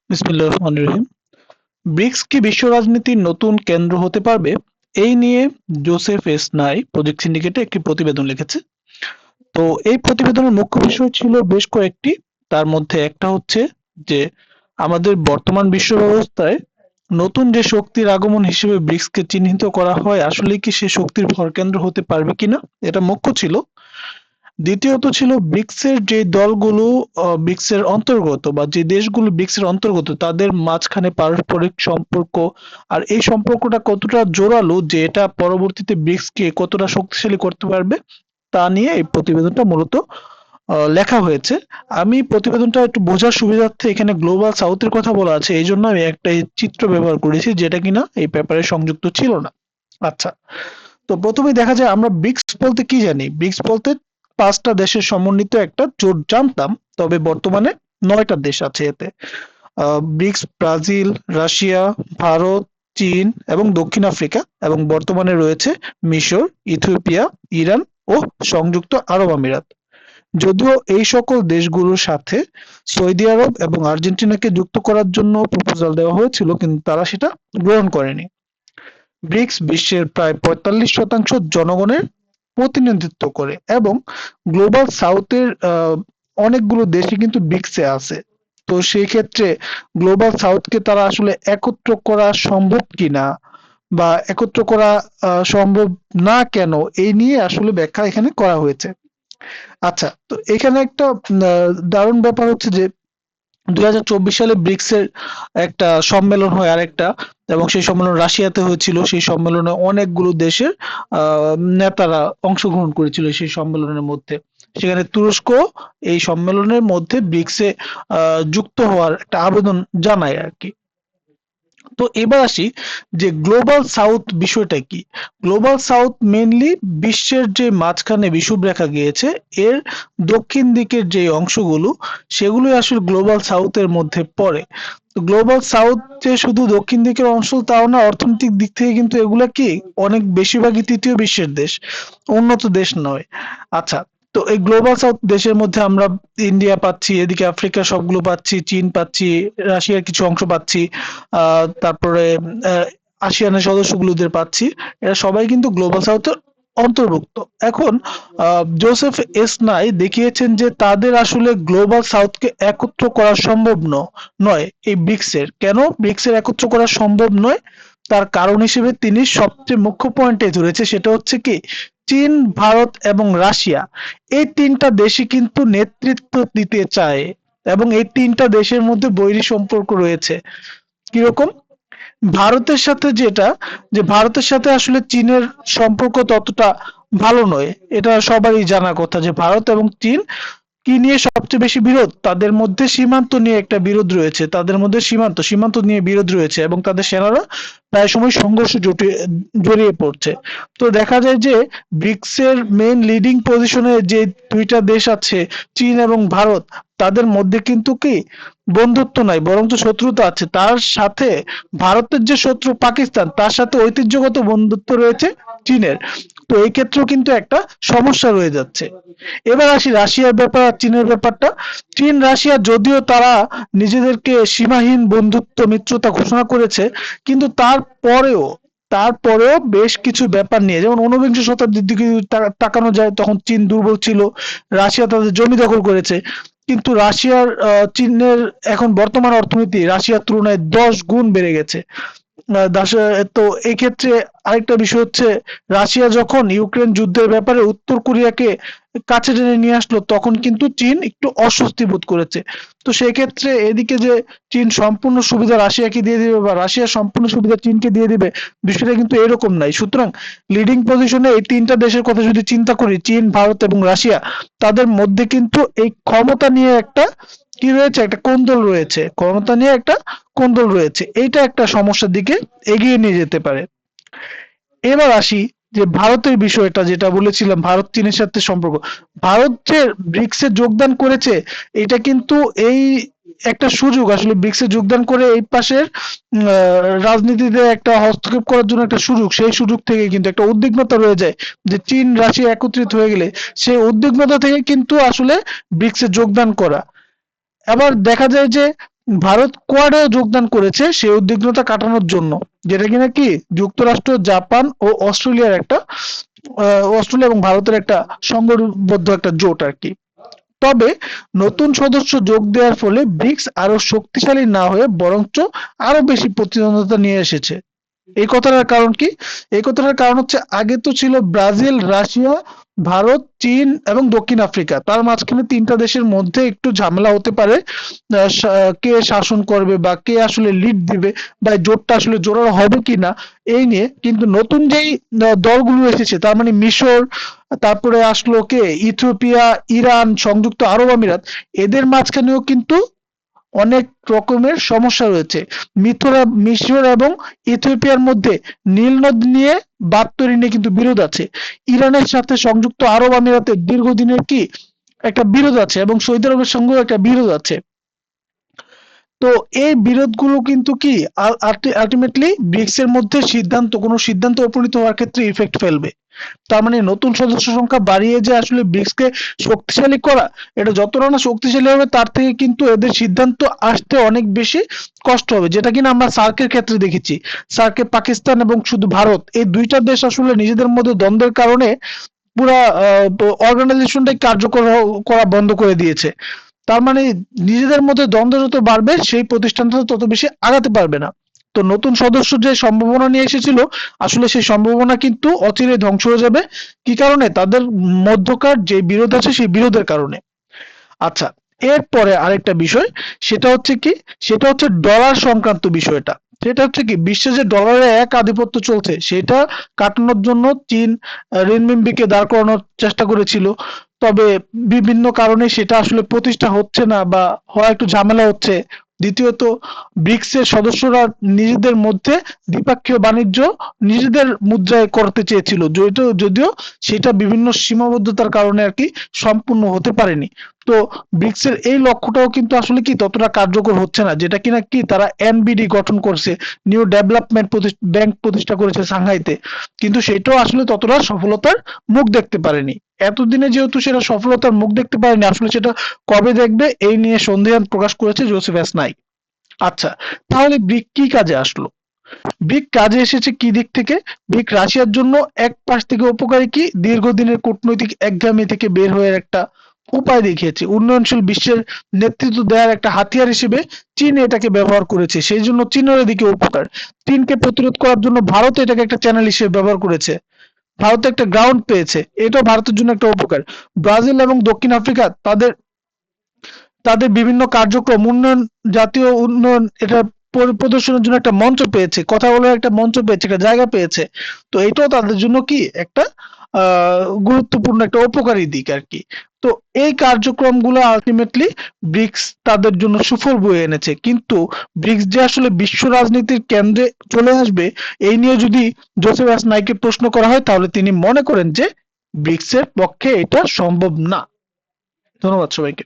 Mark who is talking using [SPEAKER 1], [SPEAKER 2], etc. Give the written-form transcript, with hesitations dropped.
[SPEAKER 1] বিসমিল্লাহির রহমানির রহিম। ব্রিক্স কি বিশ্ব রাজনীতির নতুন কেন্দ্র হতে পারবে? এই নিয়ে জোসেফ এস নাই প্রজেক্ট সিন্ডিকেটে একটি প্রতিবেদন লিখেছে। তো এই প্রতিবেদনের মুখ্য বিষয় ছিল বেশ কয়েকটি। তার মধ্যে একটা হচ্ছে যে আমাদের বর্তমান বিশ্ব ব্যবস্থায় নতুন যে শক্তির আগমন হিসেবে ব্রিক্সকে চিহ্নিত করা হয় আসলে কি সে শক্তির ভরকেন্দ্র হতে পারবে কিনা, এটা মুখ্য ছিল। দ্বিতীয়ত ছিল ব্রিক্সের যে দলগুলো ব্রিক্সের অন্তর্গত বা যে দেশগুলো ব্রিক্সের অন্তর্গত তাদের মাঝখানে পারস্পরিক সম্পর্ক, আর এই সম্পর্কটা কতটা জোরালো যে এটা পরবর্তীতে ব্রিক্সকে কতটা শক্তিশালী করতে পারবে তা নিয়ে এই প্রতিবেদনটা মূলত লেখা হয়েছে। আমি প্রতিবেদনটা একটু বোঝার সুবিধার্থে এখানে গ্লোবাল সাউথের কথা বলা আছে, এই জন্য আমি একটা এই চিত্র ব্যবহার করেছি যেটা কিনা এই পেপারে সংযুক্ত ছিল না। আচ্ছা, তো প্রথমেই দেখা যায় আমরা ব্রিক্স বলতে কি জানি। ব্রিক্স বলতে ৫টা দেশের সমন্বিত একটা জোট জানতাম, তবে বর্তমানে ৯টা দেশ আছে এতে। ব্রিক্স ব্রাজিল, রাশিয়া, ভারত, চীন এবং দক্ষিণ আফ্রিকা, এবং বর্তমানে রয়েছে মিশর, ইথিওপিয়া, ইরান ও সংযুক্ত আরব আমিরাত। যদিও এই সকল দেশগুলোর সাথে সৌদি আরব এবং আর্জেন্টিনাকে যুক্ত করার জন্য প্রপোজাল দেওয়া হয়েছিল, কিন্তু তারা সেটা গ্রহণ করেনি। ব্রিক্স বিশ্বের প্রায় ৪৫% জনগণের প্রতিনিধিত্ব করে এবং গ্লোবাল সাউথের অনেকগুলো দেশই কিন্তু ব্রিক্সে আছে। তো সেই ক্ষেত্রে গ্লোবাল সাউথকে তারা আসলে একত্র করা সম্ভব কিনা বা একত্র করা সম্ভব না কেন, এই নিয়ে আসলে ব্যাখ্যা এখানে করা হয়েছে। আচ্ছা, তো এখানে একটা দারুণ ব্যাপার হচ্ছে যে ২০২৪ সালে ব্রিক্সের একটা সম্মেলন হয় আরেকটা, এবং সেই সম্মেলন রাশিয়াতে হয়েছিল। সেই সম্মেলনে অনেকগুলো দেশের নেতারা অংশগ্রহণ করেছিল সেই সম্মেলনের মধ্যে। সেখানে তুরস্ক এই সম্মেলনের মধ্যে ব্রিক্সে যুক্ত হওয়ার একটা আবেদন জানায় আরকি। তো এবার আসি যে গ্লোবাল সাউথ বিষয়টা কি। গ্লোবাল সাউথ মেইনলি বিশ্বের যে মাঝখানে বিষুবরেখা গিয়েছে এর দক্ষিণ দিকের যে অংশগুলো সেগুলোই আসলে গ্লোবাল সাউথের মধ্যে পড়ে। তো গ্লোবাল সাউথ যে শুধু দক্ষিণ দিকের অংশ তাও না, অর্থনৈতিক দিক থেকে কিন্তু এগুলা কি অনেক বেশিরভাগই তৃতীয় বিশ্বের দেশ, উন্নত দেশ নয়। আচ্ছা, তো এই গ্লোবাল সাউথ দেশের মধ্যে আমরা ইন্ডিয়া পাচ্ছি, এদিকে আফ্রিকা সবগুলো পাচ্ছি, চীন পাচ্ছি, রাশিয়ার কিছু অংশ পাচ্ছি, তারপরে আসিয়ানের সদস্যগুলোদের পাচ্ছি। এরা সবাই কিন্তু গ্লোবাল সাউথের অন্তর্ভুক্ত। এখন জোসেফ এস নাই দেখিয়েছেন যে তাদের আসলে গ্লোবাল সাউথকে একত্র করা সম্ভব নয় এই ব্রিক্সের। কেন ব্রিক্সের একত্র করা সম্ভব নয়, তার কারণ হিসেবে তিনি সবচেয়ে মুখ্য পয়েন্টে ধরেছে, সেটা হচ্ছে কি চীন, ভারত এবং রাশিয়া এই ৩টা দেশই কিন্তু নেতৃত্ব দিতে চায়, এবং এই ৩টা দেশের মধ্যে বৈরী সম্পর্ক রয়েছে। কিরকম? ভারতের সাথে যেটা, যে ভারতের সাথে আসলে চীনের সম্পর্ক ততটা ভালো নয়। এটা সবারই জানা কথা যে ভারত এবং চীন কি নিয়ে সবচেয়ে বেশি বিরোধ? তাদের মধ্যে সীমান্ত নিয়ে একটা বিরোধ রয়েছে। তাদের মধ্যে সীমান্ত নিয়ে বিরোধ রয়েছে এবং তাদের সেনারা প্রায় সময় সংঘর্ষে জড়িয়ে পড়ছে। তো দেখা যায় যে ব্রিক্সের মেইন লিডিং পজিশনে যে ২টা দেশ আছে, চীন এবং ভারত, তাদের মধ্যে কিন্তু কি বন্ধুত্ব নাই, বরঞ্চ শত্রুতা আছে। তার সাথে ভারতের যে শত্রু পাকিস্তান, তার সাথে ঐতিহ্যগত বন্ধুত্ব রয়েছে চীনের। তো এই ক্ষেত্রেও কিন্তু একটা সমস্যা রয়ে যাচ্ছে। এবার আসি রাশিয়ার ব্যাপার আর চীনের ব্যাপারটা। চীন রাশিয়া যদিও তারা নিজেদেরকে সীমাহীন বন্ধুত্ব মিত্রতা ঘোষণা করেছে, কিন্তু তারপরেও বেশ কিছু ব্যাপার নিয়ে, যেমন ঊনবিংশ শতাব্দীর দিকে যদি তাকানো যায় তখন চীন দুর্বল ছিল, রাশিয়া তাদের জমি দখল করেছে। কিন্তু রাশিয়ার চীনের এখন বর্তমান অর্থনীতি রাশিয়ার তুলনায় ১০ গুণ বেড়ে গেছে। তো এই ক্ষেত্রে আরেকটা বিষয় হচ্ছে, রাশিয়া যখন ইউক্রেন যুদ্ধের ব্যাপারে উত্তর কোরিয়াকে কাছে টেনে নিয়ে আসলো তখন কিন্তু চীন একটু অস্বস্তি বোধ করেছে। তো সেই ক্ষেত্রে এদিকে যে চীন সম্পূর্ণ সুবিধা রাশিয়াকে দিয়ে দিবে বা রাশিয়া সম্পূর্ণ সুবিধা চীনকে দিয়ে দিবে, বিষয়টা কিন্তু এরকম নাই। সুতরাং লিডিং পজিশনে এই ৩টা দেশের কথা যদি চিন্তা করি, চীন, ভারত এবং রাশিয়া, তাদের মধ্যে কিন্তু এই ক্ষমতা নিয়ে একটা কি রয়েছে, একটা কোন্দল রয়েছে। ক্ষমতা নিয়ে একটা কোন্দল রয়েছে। এইটা একটা সমস্যার দিকে এগিয়ে নিয়ে যেতে পারে। এবার আসি যে ভারতের বিষয়টা, যেটা বলেছিলাম ভারত চীনের সাথে সম্পর্ক। ভারত যে ব্রিক্সে যোগদান করেছে এটা কিন্তু এই একটা সুযোগ, আসলে ব্রিক্সে যোগদান করে এই পাশের রাজনীতিতে একটা হস্তক্ষেপ করার জন্য একটা সুযোগ। সেই সুযোগ থেকে কিন্তু একটা উদ্বিগ্নতা রয়ে যায় যে চীন রাশিয়া একত্রিত হয়ে গেলে সেই উদ্বিগ্নতা থেকে কিন্তু আসলে ব্রিক্সে যোগদান করা। আবার দেখা যায় যে ভারত কোয়াডে যোগদান করেছে সেই উদ্বিগ্নতা কাটানোর জন্য, যেটা কিনা কি যুক্তরাষ্ট্র, জাপান ও অস্ট্রেলিয়া এবং ভারতের একটা সংঘবদ্ধ একটা জোট আর কি। তবে নতুন সদস্য যোগ দেওয়ার ফলে ব্রিক্স আরো শক্তিশালী না হয়ে বরঞ্চ আরো বেশি প্রতিদ্বন্দ্বিতা নিয়ে এসেছে। এই কথাটার কারণ কি? এই কথাটার কারণ হচ্ছে আগে তো ছিল ব্রাজিল, রাশিয়া, ভারত, চীন এবং দক্ষিণ আফ্রিকা। তার মাঝখানে তিনটা দেশের মধ্যে একটু ঝামেলা হতে পারে, কে শাসন করবে বা কে আসলে লিড দিবে বা এই জোটটা আসলে জোরালো হবে কিনা এই নিয়ে। কিন্তু নতুন যেই দলগুলো এসেছে, তার মানে মিশর, তারপরে আসলো কে ইথিওপিয়া, ইরান, সংযুক্ত আরব আমিরাত, এদের মাঝখানেও কিন্তু অনেক রকমের সমস্যা রয়েছে। মিশর এবং ইথিওপিয়ার মধ্যে নীল নদ নিয়ে বাঁধ তৈরি নিয়ে কিন্তু বিরোধ আছে। ইরানের সাথে সংযুক্ত আরব আমিরাতের দীর্ঘদিনের কি একটা বিরোধ আছে এবং সৌদি আরবের সঙ্গেও একটা বিরোধ আছে। তো এই বিরোধগুলো কিন্তু কি আলটিমেটলি ব্রিক্স এর মধ্যে কোনো সিদ্ধান্ত উপনীত হওয়ার ক্ষেত্রে ইফেক্ট ফেলবে। তার মানে নতুন সদস্য সংখ্যা বাড়িয়ে যে আসলে ব্রিক্সকে শক্তিশালী করা, এটা যতটা না শক্তিশালী হবে তার থেকে কিন্তু এদের সিদ্ধান্ত আসতে অনেক বেশি কষ্ট হবে, যেটা কিনা আমরা সার্কের ক্ষেত্রে দেখেছি। সার্কে পাকিস্তান এবং শুধু ভারত, এই দুইটা দেশ আসলে নিজেদের মধ্যে দ্বন্দ্বের কারণে পুরা অর্গানাইজেশনটাই কার্যকর করা বন্ধ করে দিয়েছে। তার মানে নিজেদের মধ্যে দ্বন্দ্ব যত বাড়বে সেই প্রতিষ্ঠানটা তত বেশি আগাতে পারবে না। তো নতুন সদস্য যে সম্ভাবনা নিয়ে এসেছিল, আসলে সেই সম্ভাবনা কিন্তু অচিরে ধ্বংস হয়ে যাবে। কি কারণে? তাদের মধ্যকার যে বিরোধ আছে সেই বিরোধের কারণে। আচ্ছা, এরপরে আরেকটা বিষয়, সেটা হচ্ছে কি, সেটা হচ্ছে ডলার সংক্রান্ত বিষয়টা। সেটা হচ্ছে কি, বিশ্বে যে ডলারের এক আধিপত্য চলছে সেটা কাটানোর জন্য চীন রেনমিনবিকে দাঁড় করানোর চেষ্টা করেছিল। তবে বিভিন্ন কারণে সেটা আসলে প্রতিষ্ঠা হচ্ছে না বা হওয়া একটু ঝামেলা হচ্ছে। দ্বিতীয়ত, ব্রিক্সের সদস্যরা নিজেদের মধ্যে দ্বিপাক্ষীয় বাণিজ্য নিজেদের মুদ্রায় করতে চেয়েছিল, যদিও সেটা বিভিন্ন সীমাবদ্ধতার কারণে আর কি সম্পূর্ণ হতে পারেনি। তো ব্রিক্সের এই লক্ষ্যটাও কিন্তু আসলে কি ততটা কার্যকর হচ্ছে না, যেটা কিনা কি তারা এনবিডি গঠন করছে, নিউ ডেভেলপমেন্ট ব্যাংক প্রতিষ্ঠা করেছে সাংহাইতে, কিন্তু সেটাও আসলে ততটা সফলতার মুখ দেখতে পারেনি। এতদিনে যেহেতু সেটা সফলতার মুখ দেখতে পারেনি, আসলে সেটা কবে দেখবে এই নিয়ে সন্দেহান প্রকাশ করেছে জোসেফ এসনাই। আচ্ছা, তাহলে ব্রিক কি কাজে আসলো? ব্রিক কাজে এসেছে কি দিক থেকে? ব্রিক রাশিয়ার জন্য এক পাশ থেকে উপকারী কি, দীর্ঘদিনের কূটনৈতিক একঘেয়েমি থেকে বের হয়ে একটা উপায় দেখিয়েছে। উন্নয়নশীল বিশ্বের নেতৃত্ব দেওয়ার একটা হাতিয়ার হিসেবে চীন এটাকে ব্যবহার করেছে, সেই জন্য চীনের এদিকে উপকার। চীনকে প্রতিরোধ করার জন্য ভারত এটাকে একটা চ্যানেল হিসেবে ব্যবহার করেছে, ভারত একটা গ্রাউন্ড পেয়েছে, এটাও ভারতের জন্য একটা উপকার। ব্রাজিল এবং দক্ষিণ আফ্রিকা তাদের তাদের বিভিন্ন কার্যক্রম উন্নয়ন, জাতীয় উন্নয়ন, এটা প্রদর্শনের জন্য একটা মঞ্চ পেয়েছে, কথা বলার একটা মঞ্চ পেয়েছে, একটা জায়গা পেয়েছে। তো এটাও তাদের জন্য কি একটা গুরুত্বপূর্ণ একটা উপকারী দিক আর কি। তো এই কার্যক্রমগুলো আলটিমেটলি ব্রিক্স তাদের জন্য সুফল বয়ে এনেছে। কিন্তু ব্রিক্স যে আসলে বিশ্ব রাজনীতির কেন্দ্রে চলে আসবে, এই নিয়ে যদি জোসেফ এস নাইকে প্রশ্ন করা হয়, তাহলে তিনি মনে করেন যে ব্রিক্সের পক্ষে এটা সম্ভব না। ধন্যবাদ সবাইকে।